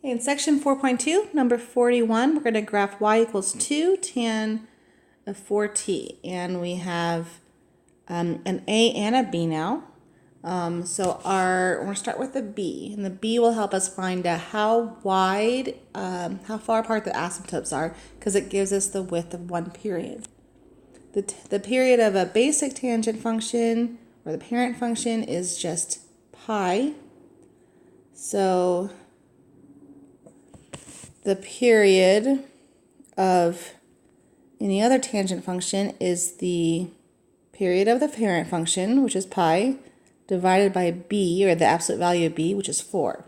In section 4.2, number 41, we're going to graph y equals 2 tan of 4t. And we have an A and a B now. So we're going to start with the B. And the B will help us find out how wide, how far apart the asymptotes are, because it gives us the width of one period. The period of a basic tangent function, or the parent function, is just pi. So the period of any other tangent function is the period of the parent function, which is pi, divided by b, or the absolute value of b, which is 4.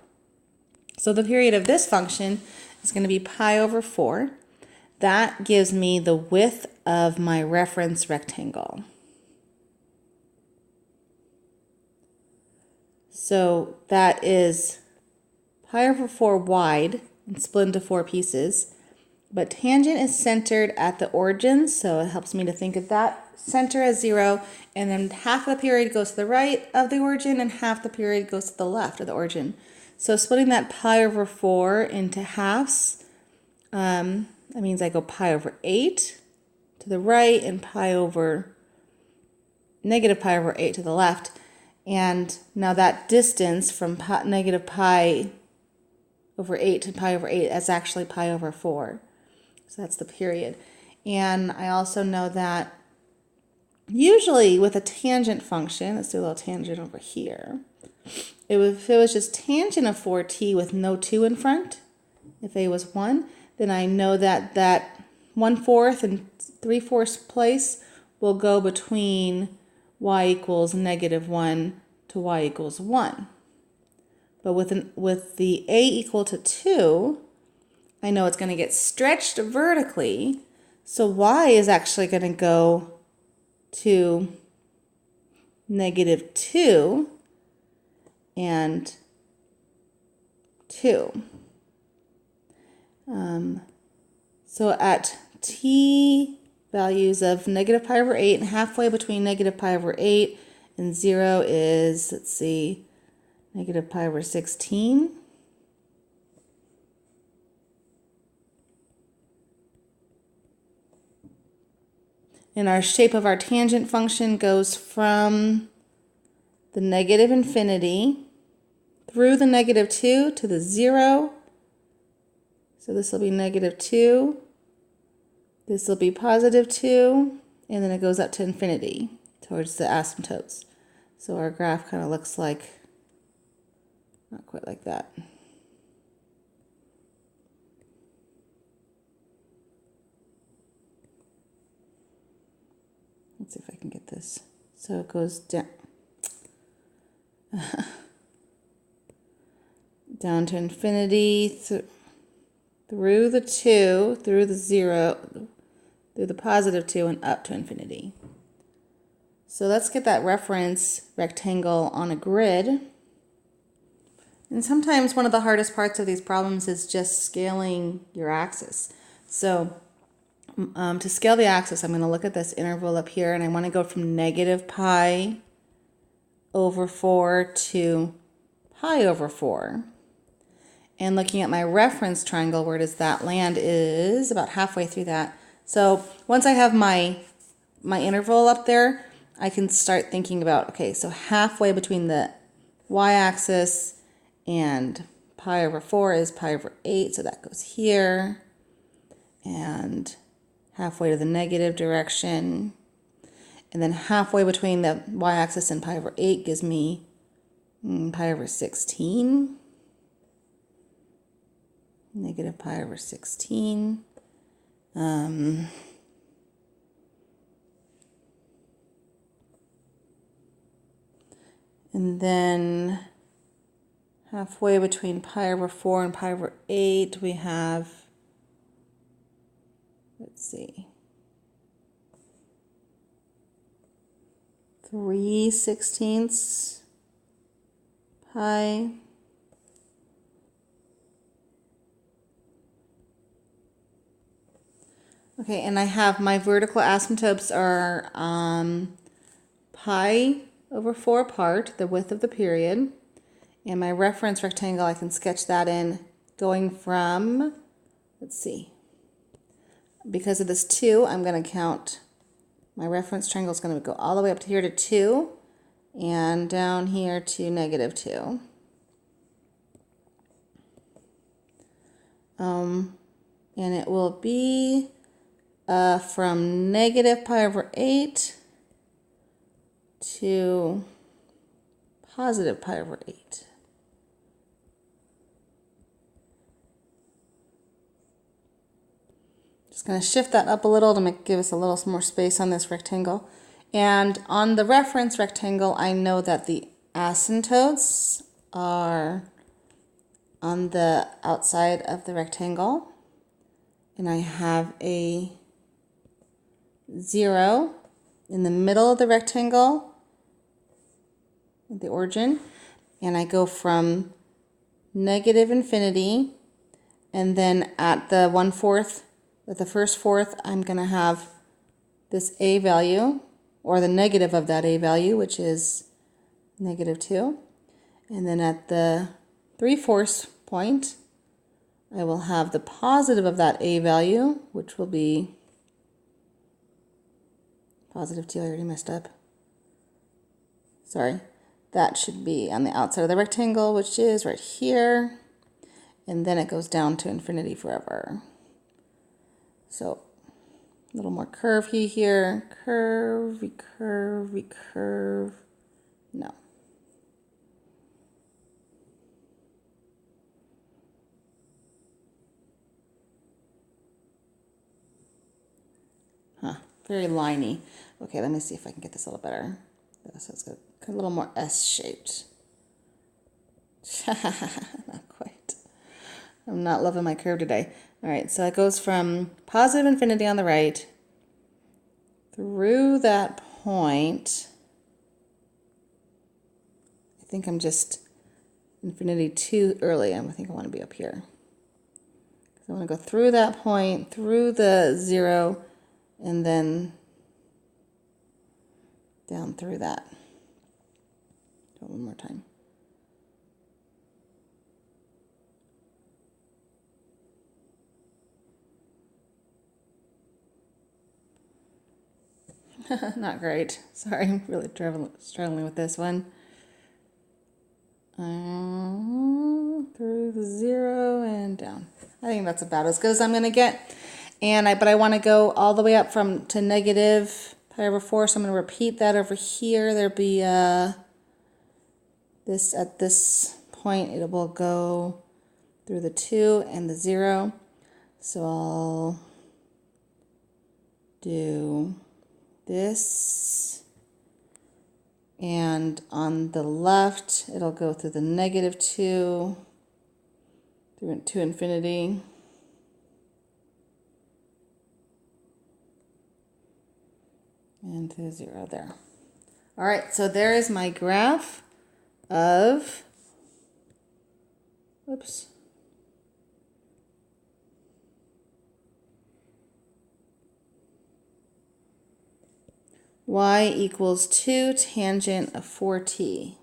So the period of this function is going to be pi over 4. That gives me the width of my reference rectangle. So that is pi over 4 wide and split into 4 pieces. But tangent is centered at the origin, so it helps me to think of that center as 0, and then half of the period goes to the right of the origin and half the period goes to the left of the origin. So splitting that pi over 4 into halves, that means I go pi over 8 to the right and negative pi over 8 to the left. And now that distance from negative pi over 8 to pi over 8 is actually pi over 4. So that's the period. And I also know that usually with a tangent function, let's do a little tangent over here. If it was just tangent of 4t with no 2 in front, if a was 1, then I know that that 1/4 and 3/4 place will go between y equals -1 to y equals 1. But with the a equal to 2, I know it's going to get stretched vertically, so y is actually going to go to -2 and 2. So at t values of negative pi over 8, and halfway between negative pi over 8 and 0 is, let's see, negative pi over 16. And our shape of our tangent function goes from the negative infinity through the -2 to the 0. So this will be -2. This will be +2. And then it goes up to infinity towards the asymptotes. So our graph kind of looks like, not quite like that. Let's see if I can get this. So it goes down, down to infinity, through the 2, through the 0, through the +2, and up to infinity. So let's get that reference rectangle on a grid. And sometimes one of the hardest parts of these problems is just scaling your axis. So to scale the axis, I'm going to look at this interval up here, and I want to go from negative pi over 4 to pi over 4. And looking at my reference triangle, where does that land, is about halfway through that. So once I have my interval up there, I can start thinking about, okay, so halfway between the y-axis and pi over 4 is pi over 8, so that goes here. And halfway to the negative direction. And then halfway between the y-axis and pi over 8 gives me pi over 16. Negative pi over 16. And then halfway between pi over 4 and pi over 8, we have, let's see, 3/16 pi. Okay, and I have my vertical asymptotes are pi over 4 apart, the width of the period. And my reference rectangle, I can sketch that in going from, let's see, because of this 2, I'm going to count, my reference triangle is going to go all the way up to here to 2 and down here to -2. And it will be from -π/8 to +π/8. Just going to shift that up a little to give us a little more space on this rectangle. And on the reference rectangle, I know that the asymptotes are on the outside of the rectangle. And I have a 0 in the middle of the rectangle at the origin. And I go from -∞, and then at the 1/4, at the first fourth, I'm going to have this a value, or the negative of that a value, which is -2. And then at the 3/4 point, I will have the positive of that a value, which will be +2. I already messed up. Sorry. That should be on the outside of the rectangle, which is right here. And then it goes down to infinity forever. So a little more curvy here. Curvy, curvy, curve. No. Very liney. Okay, let me see if I can get this a little better. So it's got a little more S-shaped. Not quite. I'm not loving my curve today. All right, so it goes from +∞ on the right through that point. I think I'm just infinity too early. I think I want to be up here. So I want to go through that point, through the 0, and then down through that. Do it one more time. Not great. Sorry, I'm really struggling with this one. Through the 0 and down. I think that's about as good as I'm going to get. But I want to go all the way up to -π/4. So I'm going to repeat that over here. There'll be this at this point. It will go through the 2 and the 0. So I'll do this, and on the left it'll go through the -2 to infinity, and to 0 there. All right, so there is my graph of, whoops, y equals 2 tangent of 4t.